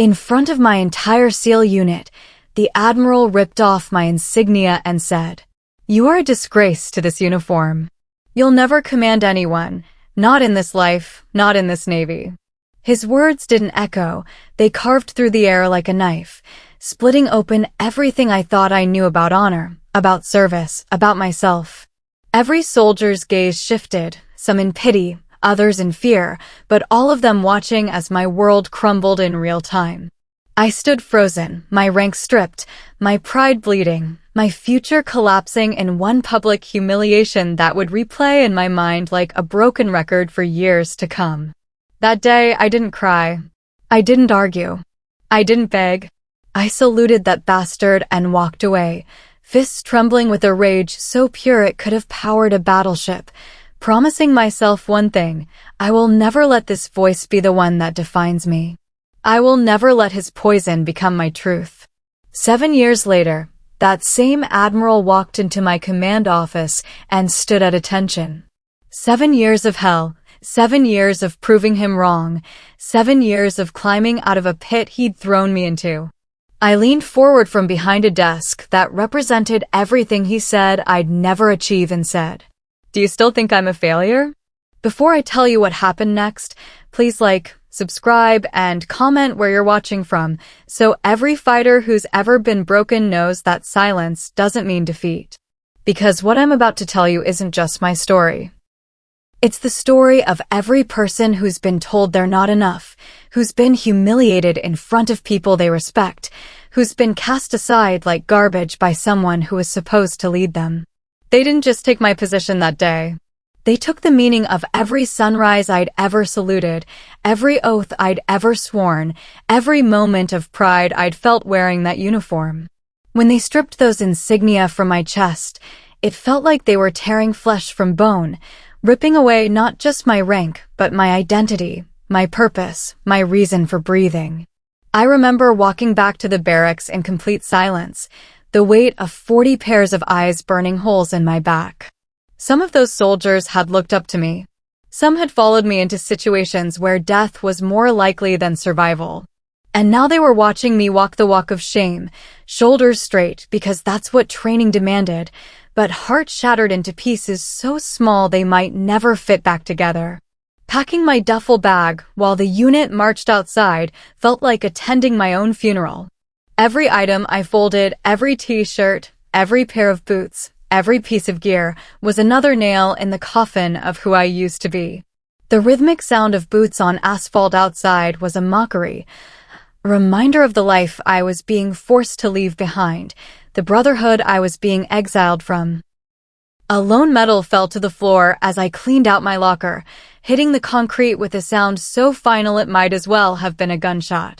In front of my entire SEAL unit, the Admiral ripped off my insignia and said, "You are a disgrace to this uniform. You'll never command anyone, not in this life, not in this Navy." His words didn't echo, they carved through the air like a knife, splitting open everything I thought I knew about honor, about service, about myself. Every soldier's gaze shifted, some in pity, others in fear, but all of them watching as my world crumbled in real time. I stood frozen, my rank stripped, my pride bleeding, my future collapsing in one public humiliation that would replay in my mind like a broken record for years to come. That day, I didn't cry. I didn't argue. I didn't beg. I saluted that bastard and walked away, fists trembling with a rage so pure it could have powered a battleship, promising myself one thing: I will never let this voice be the one that defines me. I will never let his poison become my truth. 7 years later, that same Admiral walked into my command office and stood at attention. 7 years of hell, 7 years of proving him wrong, 7 years of climbing out of a pit he'd thrown me into. I leaned forward from behind a desk that represented everything he said I'd never achieve and said, "Do you still think I'm a failure?" Before I tell you what happened next, please like, subscribe, and comment where you're watching from, so every fighter who's ever been broken knows that silence doesn't mean defeat. Because what I'm about to tell you isn't just my story. It's the story of every person who's been told they're not enough, who's been humiliated in front of people they respect, who's been cast aside like garbage by someone who was supposed to lead them. They didn't just take my position that day. They took the meaning of every sunrise I'd ever saluted, every oath I'd ever sworn, every moment of pride I'd felt wearing that uniform. When they stripped those insignia from my chest, it felt like they were tearing flesh from bone, ripping away not just my rank, but my identity, my purpose, my reason for breathing. I remember walking back to the barracks in complete silence, the weight of 40 pairs of eyes burning holes in my back. Some of those soldiers had looked up to me. Some had followed me into situations where death was more likely than survival. And now they were watching me walk the walk of shame, shoulders straight because that's what training demanded, but heart shattered into pieces so small they might never fit back together. Packing my duffel bag while the unit marched outside felt like attending my own funeral. Every item I folded, every t-shirt, every pair of boots, every piece of gear was another nail in the coffin of who I used to be. The rhythmic sound of boots on asphalt outside was a mockery, a reminder of the life I was being forced to leave behind, the brotherhood I was being exiled from. A lone medal fell to the floor as I cleaned out my locker, hitting the concrete with a sound so final it might as well have been a gunshot.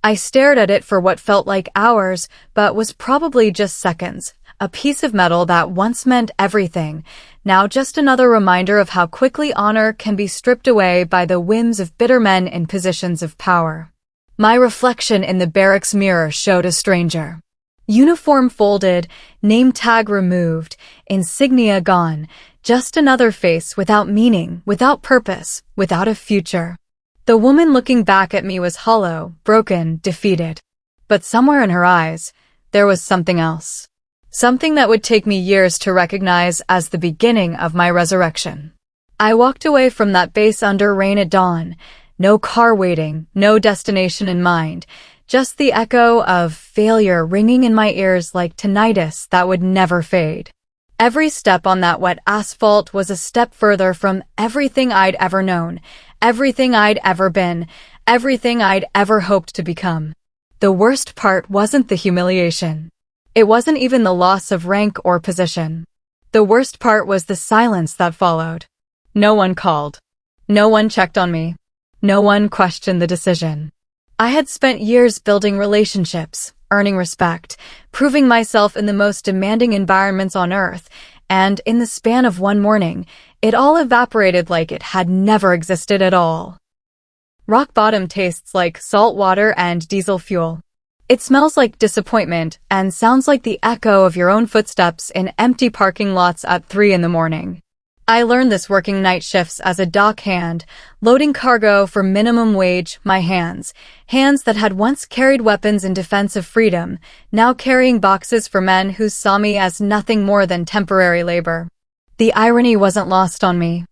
I stared at it for what felt like hours, but was probably just seconds. A piece of metal that once meant everything, now just another reminder of how quickly honor can be stripped away by the whims of bitter men in positions of power. My reflection in the barracks mirror showed a stranger. Uniform folded, name tag removed, insignia gone, just another face without meaning, without purpose, without a future. The woman looking back at me was hollow, broken, defeated. But somewhere in her eyes, there was something else. Something that would take me years to recognize as the beginning of my resurrection. I walked away from that base under rain at dawn, no car waiting, no destination in mind, just the echo of failure ringing in my ears like tinnitus that would never fade. Every step on that wet asphalt was a step further from everything I'd ever known, everything I'd ever been, everything I'd ever hoped to become. The worst part wasn't the humiliation. It wasn't even the loss of rank or position. The worst part was the silence that followed. No one called. No one checked on me. No one questioned the decision. I had spent years building relationships, earning respect, proving myself in the most demanding environments on Earth, and in the span of one morning, it all evaporated like it had never existed at all. Rock bottom tastes like salt water and diesel fuel. It smells like disappointment and sounds like the echo of your own footsteps in empty parking lots at 3 in the morning. I learned this working night shifts as a dock hand, loading cargo for minimum wage. My hands that had once carried weapons in defense of freedom, now carrying boxes for men who saw me as nothing more than temporary labor. The irony wasn't lost on me.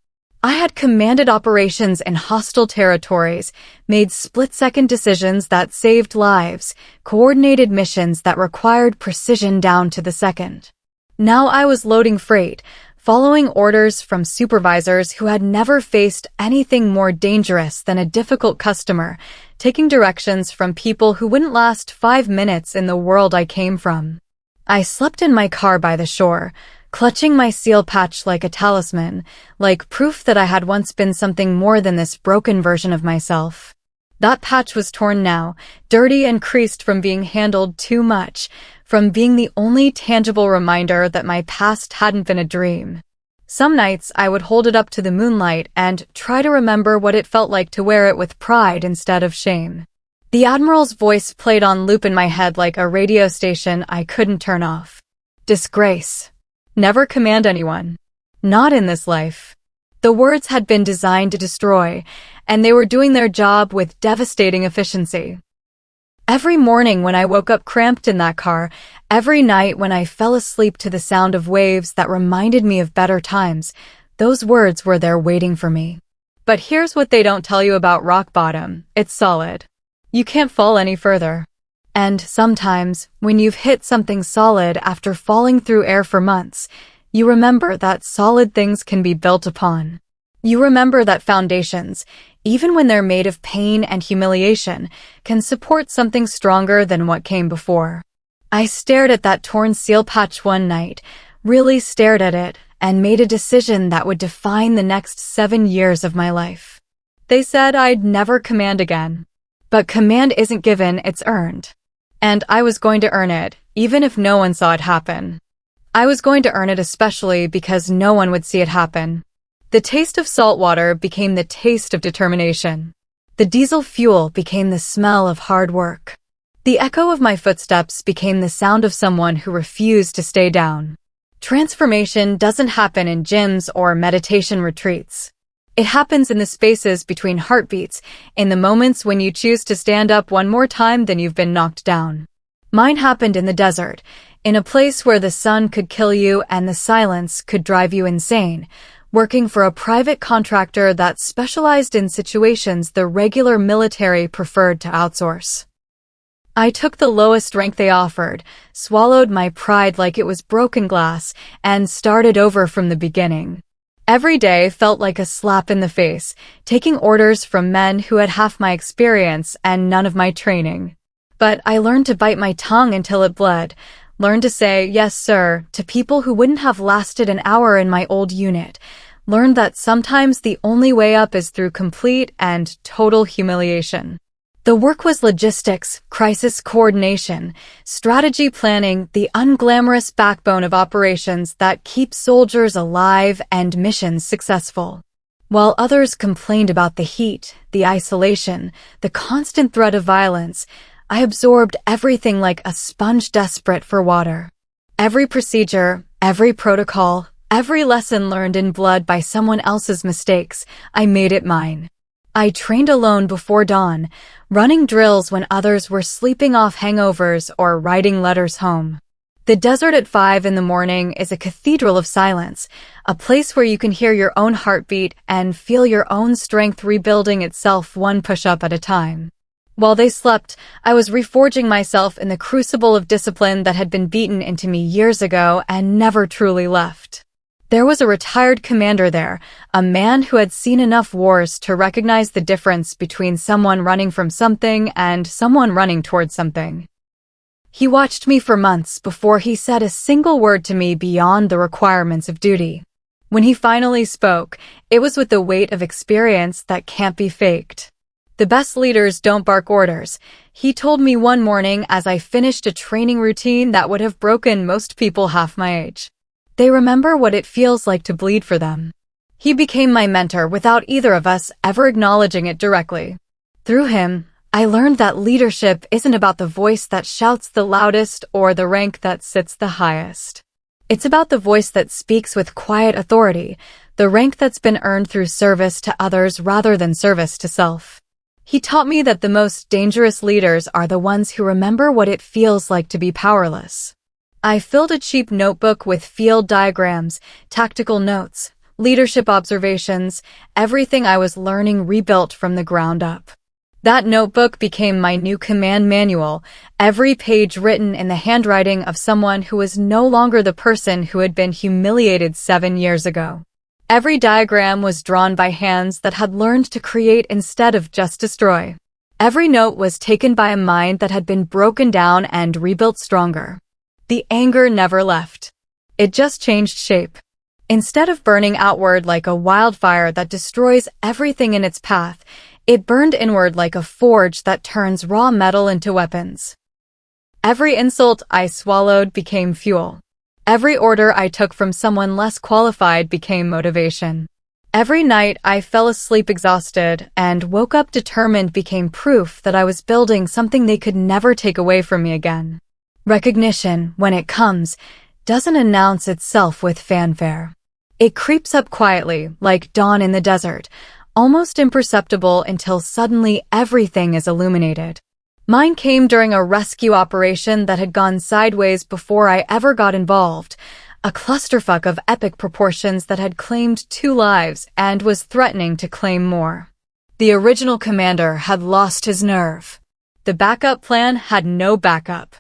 I had commanded operations in hostile territories, made split-second decisions that saved lives, coordinated missions that required precision down to the second. Now I was loading freight, following orders from supervisors who had never faced anything more dangerous than a difficult customer, taking directions from people who wouldn't last 5 minutes in the world I came from. I slept in my car by the shore, clutching my seal patch like a talisman, like proof that I had once been something more than this broken version of myself. That patch was torn now, dirty and creased from being handled too much, from being the only tangible reminder that my past hadn't been a dream. Some nights I would hold it up to the moonlight and try to remember what it felt like to wear it with pride instead of shame. The Admiral's voice played on loop in my head like a radio station I couldn't turn off. Disgrace. Never command anyone. Not in this life. The words had been designed to destroy, and they were doing their job with devastating efficiency. Every morning when I woke up cramped in that car, every night when I fell asleep to the sound of waves that reminded me of better times, those words were there waiting for me. But here's what they don't tell you about rock bottom. It's solid. You can't fall any further. And sometimes, when you've hit something solid after falling through air for months, you remember that solid things can be built upon. You remember that foundations, even when they're made of pain and humiliation, can support something stronger than what came before. I stared at that torn seal patch one night, really stared at it, and made a decision that would define the next 7 years of my life. They said I'd never command again. But command isn't given, it's earned. And I was going to earn it, even if no one saw it happen. I was going to earn it especially because no one would see it happen. The taste of salt water became the taste of determination. The diesel fuel became the smell of hard work. The echo of my footsteps became the sound of someone who refused to stay down. Transformation doesn't happen in gyms or meditation retreats. It happens in the spaces between heartbeats, in the moments when you choose to stand up one more time than you've been knocked down. Mine happened in the desert, in a place where the sun could kill you and the silence could drive you insane, working for a private contractor that specialized in situations the regular military preferred to outsource. I took the lowest rank they offered, swallowed my pride like it was broken glass, and started over from the beginning. Every day felt like a slap in the face, taking orders from men who had half my experience and none of my training. But I learned to bite my tongue until it bled, learned to say yes sir to people who wouldn't have lasted an hour in my old unit, learned that sometimes the only way up is through complete and total humiliation. The work was logistics, crisis coordination, strategy planning, the unglamorous backbone of operations that keep soldiers alive and missions successful. While others complained about the heat, the isolation, the constant threat of violence, I absorbed everything like a sponge desperate for water. Every procedure, every protocol, every lesson learned in blood by someone else's mistakes, I made it mine. I trained alone before dawn, running drills when others were sleeping off hangovers or writing letters home. The desert at 5 in the morning is a cathedral of silence, a place where you can hear your own heartbeat and feel your own strength rebuilding itself one push-up at a time. While they slept, I was reforging myself in the crucible of discipline that had been beaten into me years ago and never truly left. There was a retired commander there, a man who had seen enough wars to recognize the difference between someone running from something and someone running towards something. He watched me for months before he said a single word to me beyond the requirements of duty. When he finally spoke, it was with the weight of experience that can't be faked. The best leaders don't bark orders, he told me one morning as I finished a training routine that would have broken most people half my age. They remember what it feels like to bleed for them. He became my mentor without either of us ever acknowledging it directly. Through him, I learned that leadership isn't about the voice that shouts the loudest or the rank that sits the highest. It's about the voice that speaks with quiet authority, the rank that's been earned through service to others rather than service to self. He taught me that the most dangerous leaders are the ones who remember what it feels like to be powerless. I filled a cheap notebook with field diagrams, tactical notes, leadership observations, everything I was learning rebuilt from the ground up. That notebook became my new command manual, every page written in the handwriting of someone who was no longer the person who had been humiliated 7 years ago. Every diagram was drawn by hands that had learned to create instead of just destroy. Every note was taken by a mind that had been broken down and rebuilt stronger. The anger never left. It just changed shape. Instead of burning outward like a wildfire that destroys everything in its path, it burned inward like a forge that turns raw metal into weapons. Every insult I swallowed became fuel. Every order I took from someone less qualified became motivation. Every night I fell asleep exhausted and woke up determined became proof that I was building something they could never take away from me again. Recognition, when it comes, doesn't announce itself with fanfare. It creeps up quietly, like dawn in the desert, almost imperceptible until suddenly everything is illuminated. Mine came during a rescue operation that had gone sideways before I ever got involved, a clusterfuck of epic proportions that had claimed 2 lives and was threatening to claim more. The original commander had lost his nerve. The backup plan had no backup.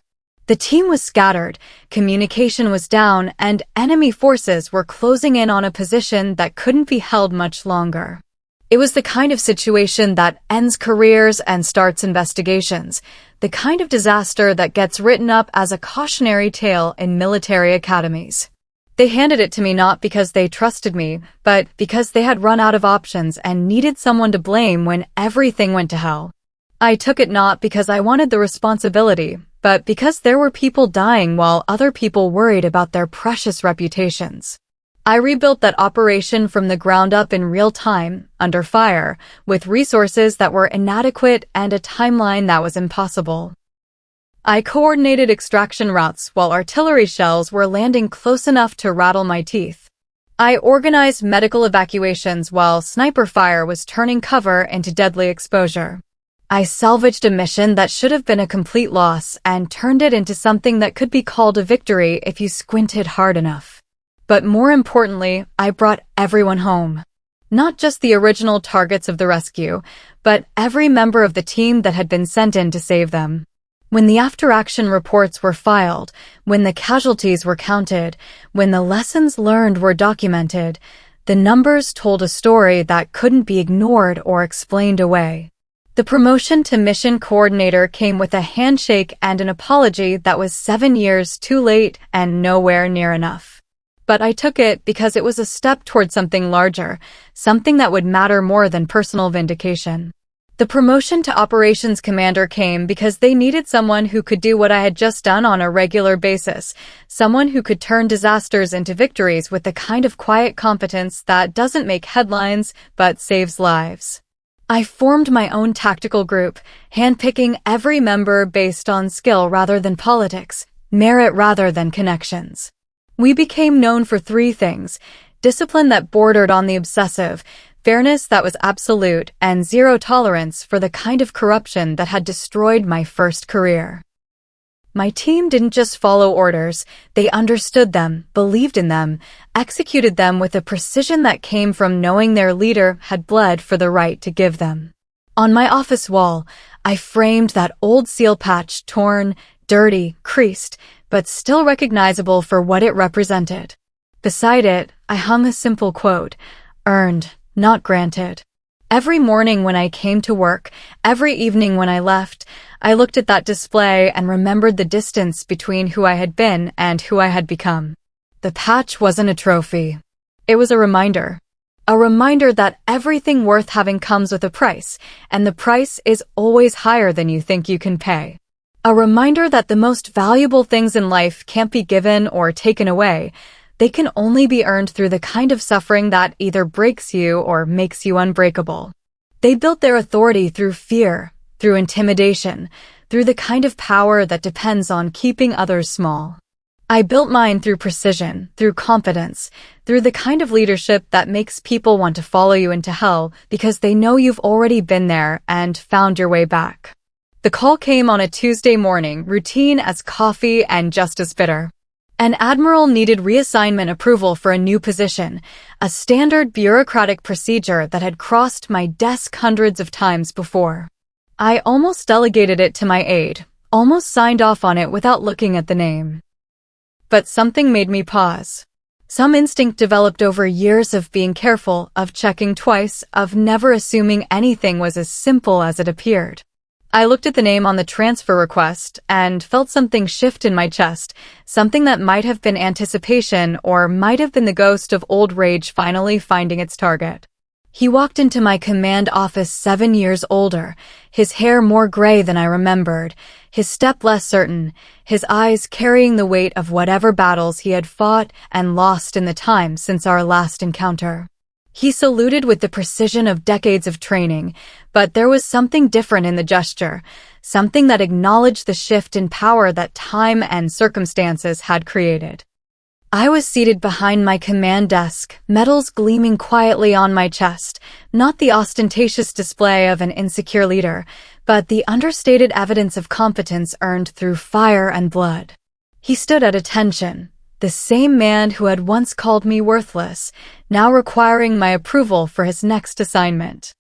The team was scattered, communication was down, and enemy forces were closing in on a position that couldn't be held much longer. It was the kind of situation that ends careers and starts investigations, the kind of disaster that gets written up as a cautionary tale in military academies. They handed it to me not because they trusted me, but because they had run out of options and needed someone to blame when everything went to hell. I took it not because I wanted the responsibility, but because there were people dying while other people worried about their precious reputations. I rebuilt that operation from the ground up in real time, under fire, with resources that were inadequate and a timeline that was impossible. I coordinated extraction routes while artillery shells were landing close enough to rattle my teeth. I organized medical evacuations while sniper fire was turning cover into deadly exposure. I salvaged a mission that should have been a complete loss and turned it into something that could be called a victory if you squinted hard enough. But more importantly, I brought everyone home. Not just the original targets of the rescue, but every member of the team that had been sent in to save them. When the after-action reports were filed, when the casualties were counted, when the lessons learned were documented, the numbers told a story that couldn't be ignored or explained away. The promotion to mission coordinator came with a handshake and an apology that was 7 years too late and nowhere near enough. But I took it because it was a step toward something larger, something that would matter more than personal vindication. The promotion to operations commander came because they needed someone who could do what I had just done on a regular basis, someone who could turn disasters into victories with the kind of quiet competence that doesn't make headlines but saves lives. I formed my own tactical group, handpicking every member based on skill rather than politics, merit rather than connections. We became known for 3 things: discipline that bordered on the obsessive, fairness that was absolute, and zero tolerance for the kind of corruption that had destroyed my first career. My team didn't just follow orders, they understood them, believed in them, executed them with a precision that came from knowing their leader had bled for the right to give them. On my office wall, I framed that old seal patch, torn, dirty, creased, but still recognizable for what it represented. Beside it, I hung a simple quote: earned, not granted. Every morning when I came to work, every evening when I left, I looked at that display and remembered the distance between who I had been and who I had become. The patch wasn't a trophy. It was a reminder. A reminder that everything worth having comes with a price, and the price is always higher than you think you can pay. A reminder that the most valuable things in life can't be given or taken away. They can only be earned through the kind of suffering that either breaks you or makes you unbreakable. They built their authority through fear, through intimidation, through the kind of power that depends on keeping others small. I built mine through precision, through confidence, through the kind of leadership that makes people want to follow you into hell because they know you've already been there and found your way back. The call came on a Tuesday morning, routine as coffee and just as bitter. An admiral needed reassignment approval for a new position, a standard bureaucratic procedure that had crossed my desk hundreds of times before. I almost delegated it to my aide, almost signed off on it without looking at the name. But something made me pause. Some instinct developed over years of being careful, of checking twice, of never assuming anything was as simple as it appeared. I looked at the name on the transfer request and felt something shift in my chest, something that might have been anticipation or might have been the ghost of old rage finally finding its target. He walked into my command office 7 years older, his hair more gray than I remembered, his step less certain, his eyes carrying the weight of whatever battles he had fought and lost in the time since our last encounter. He saluted with the precision of decades of training, but there was something different in the gesture, something that acknowledged the shift in power that time and circumstances had created. I was seated behind my command desk, medals gleaming quietly on my chest, not the ostentatious display of an insecure leader, but the understated evidence of competence earned through fire and blood. He stood at attention. The same man who had once called me worthless, now requiring my approval for his next assignment.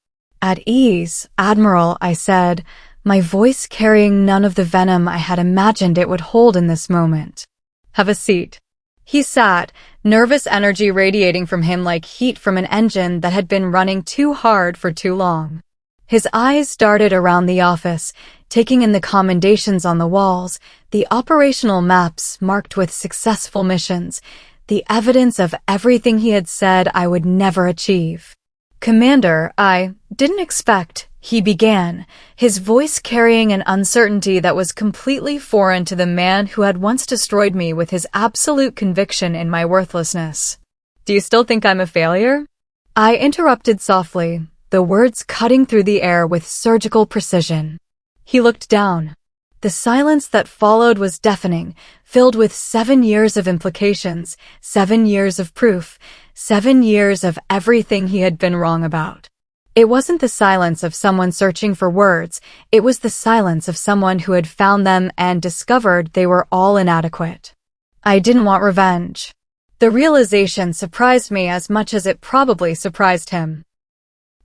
At ease, Admiral, I said, my voice carrying none of the venom I had imagined it would hold in this moment. Have a seat. He sat, nervous energy radiating from him like heat from an engine that had been running too hard for too long. His eyes darted around the office, taking in the commendations on the walls, the operational maps marked with successful missions, the evidence of everything he had said I would never achieve. Commander, I didn't expect, he began, his voice carrying an uncertainty that was completely foreign to the man who had once destroyed me with his absolute conviction in my worthlessness. Do you still think I'm a failure? I interrupted softly, the words cutting through the air with surgical precision. He looked down. The silence that followed was deafening, filled with 7 years of implications, 7 years of proof, 7 years of everything he had been wrong about. It wasn't the silence of someone searching for words, it was the silence of someone who had found them and discovered they were all inadequate. I didn't want revenge. The realization surprised me as much as it probably surprised him.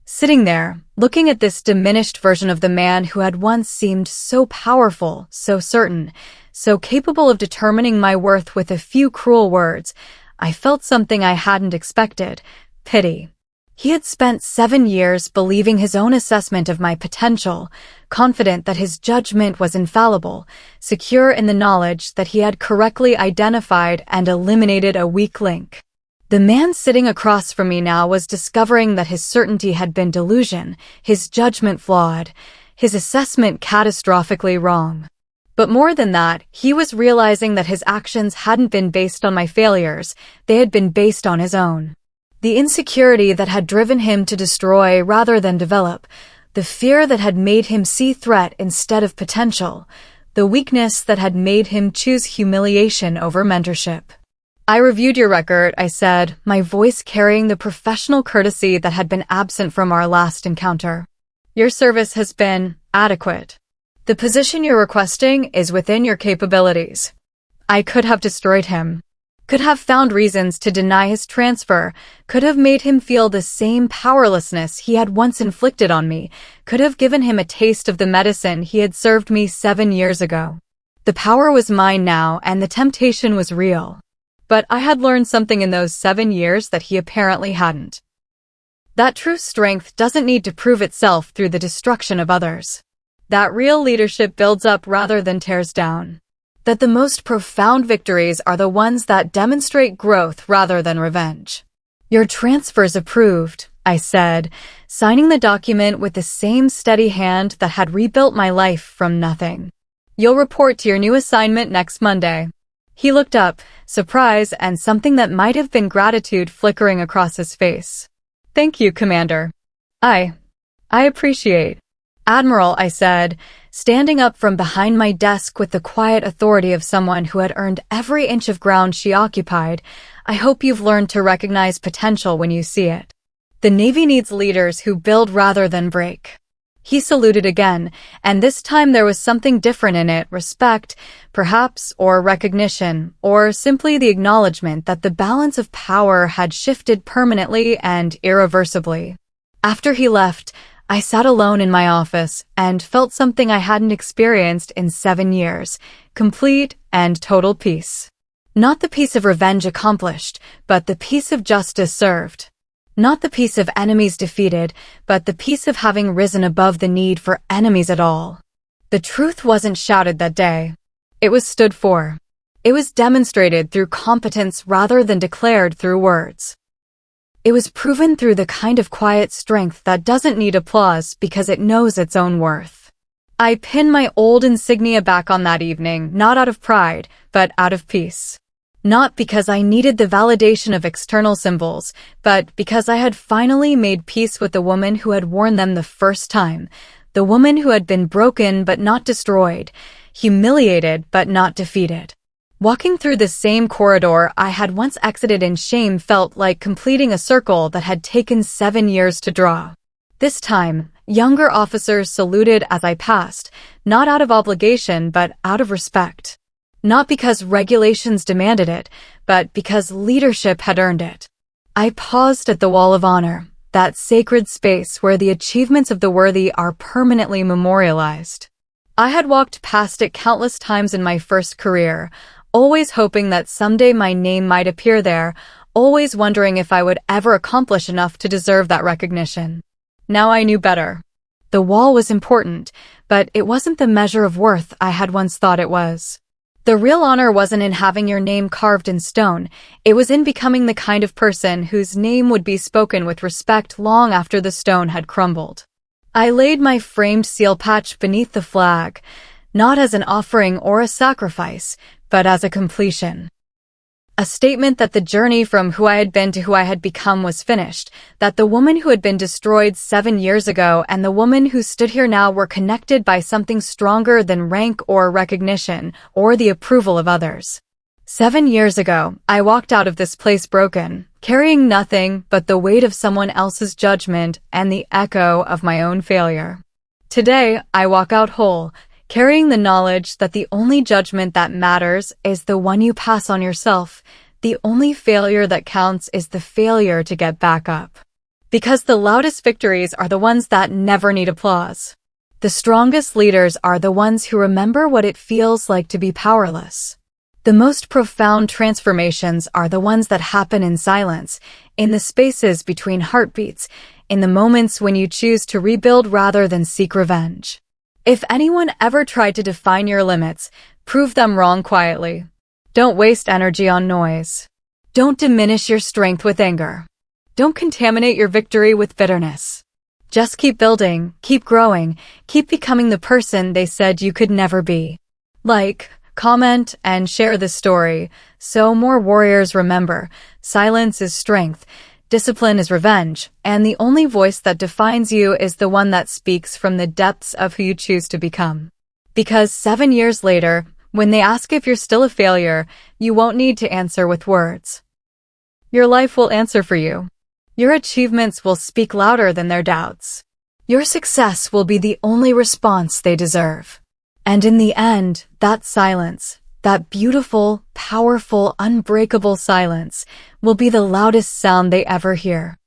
Sitting there, looking at this diminished version of the man who had once seemed so powerful, so certain, so capable of determining my worth with a few cruel words, I felt something I hadn't expected, pity. He had spent 7 years believing his own assessment of my potential, confident that his judgment was infallible, secure in the knowledge that he had correctly identified and eliminated a weak link. The man sitting across from me now was discovering that his certainty had been delusion, his judgment flawed, his assessment catastrophically wrong. But more than that, he was realizing that his actions hadn't been based on my failures, they had been based on his own. The insecurity that had driven him to destroy rather than develop, the fear that had made him see threat instead of potential, the weakness that had made him choose humiliation over mentorship. I reviewed your record, I said, my voice carrying the professional courtesy that had been absent from our last encounter. Your service has been adequate. The position you're requesting is within your capabilities. I could have destroyed him, could have found reasons to deny his transfer, could have made him feel the same powerlessness he had once inflicted on me, could have given him a taste of the medicine he had served me 7 years ago. The power was mine now, and the temptation was real. But I had learned something in those 7 years that he apparently hadn't. That true strength doesn't need to prove itself through the destruction of others. That real leadership builds up rather than tears down. That the most profound victories are the ones that demonstrate growth rather than revenge. Your transfer's approved, I said, signing the document with the same steady hand that had rebuilt my life from nothing. You'll report to your new assignment next Monday. He looked up, surprise and something that might have been gratitude flickering across his face. Thank you, Commander. I appreciate. Admiral, I said, standing up from behind my desk with the quiet authority of someone who had earned every inch of ground she occupied, I hope you've learned to recognize potential when you see it. The Navy needs leaders who build rather than break. He saluted again, and this time there was something different in it, respect, perhaps, or recognition, or simply the acknowledgement that the balance of power had shifted permanently and irreversibly. After he left, I sat alone in my office and felt something I hadn't experienced in 7 years, complete and total peace. Not the peace of revenge accomplished, but the peace of justice served. Not the peace of enemies defeated, but the peace of having risen above the need for enemies at all. The truth wasn't shouted that day. It was stood for. It was demonstrated through competence rather than declared through words. It was proven through the kind of quiet strength that doesn't need applause because it knows its own worth. I pinned my old insignia back on that evening, not out of pride, but out of peace. Not because I needed the validation of external symbols, but because I had finally made peace with the woman who had worn them the first time, the woman who had been broken but not destroyed, humiliated but not defeated. Walking through the same corridor I had once exited in shame felt like completing a circle that had taken 7 years to draw. This time, younger officers saluted as I passed, not out of obligation but out of respect. Not because regulations demanded it, but because leadership had earned it. I paused at the Wall of Honor, that sacred space where the achievements of the worthy are permanently memorialized. I had walked past it countless times in my first career, always hoping that someday my name might appear there, always wondering if I would ever accomplish enough to deserve that recognition. Now I knew better. The wall was important, but it wasn't the measure of worth I had once thought it was. The real honor wasn't in having your name carved in stone, it was in becoming the kind of person whose name would be spoken with respect long after the stone had crumbled. I laid my framed seal patch beneath the flag, not as an offering or a sacrifice, but as a completion. A statement that the journey from who I had been to who I had become was finished, that the woman who had been destroyed 7 years ago and the woman who stood here now were connected by something stronger than rank or recognition, or the approval of others. 7 years ago, I walked out of this place broken, carrying nothing but the weight of someone else's judgment and the echo of my own failure. Today, I walk out whole, carrying the knowledge that the only judgment that matters is the one you pass on yourself. The only failure that counts is the failure to get back up. Because the loudest victories are the ones that never need applause. The strongest leaders are the ones who remember what it feels like to be powerless. The most profound transformations are the ones that happen in silence, in the spaces between heartbeats, in the moments when you choose to rebuild rather than seek revenge. If anyone ever tried to define your limits, prove them wrong quietly. Don't waste energy on noise. Don't diminish your strength with anger. Don't contaminate your victory with bitterness. Just keep building, keep growing, keep becoming the person they said you could never be. Like, comment, and share this story, so more warriors remember, silence is strength, discipline is revenge, and the only voice that defines you is the one that speaks from the depths of who you choose to become. Because 7 years later, when they ask if you're still a failure, you won't need to answer with words. Your life will answer for you. Your achievements will speak louder than their doubts. Your success will be the only response they deserve. And in the end, that silence, that beautiful, powerful, unbreakable silence, will be the loudest sound they ever hear.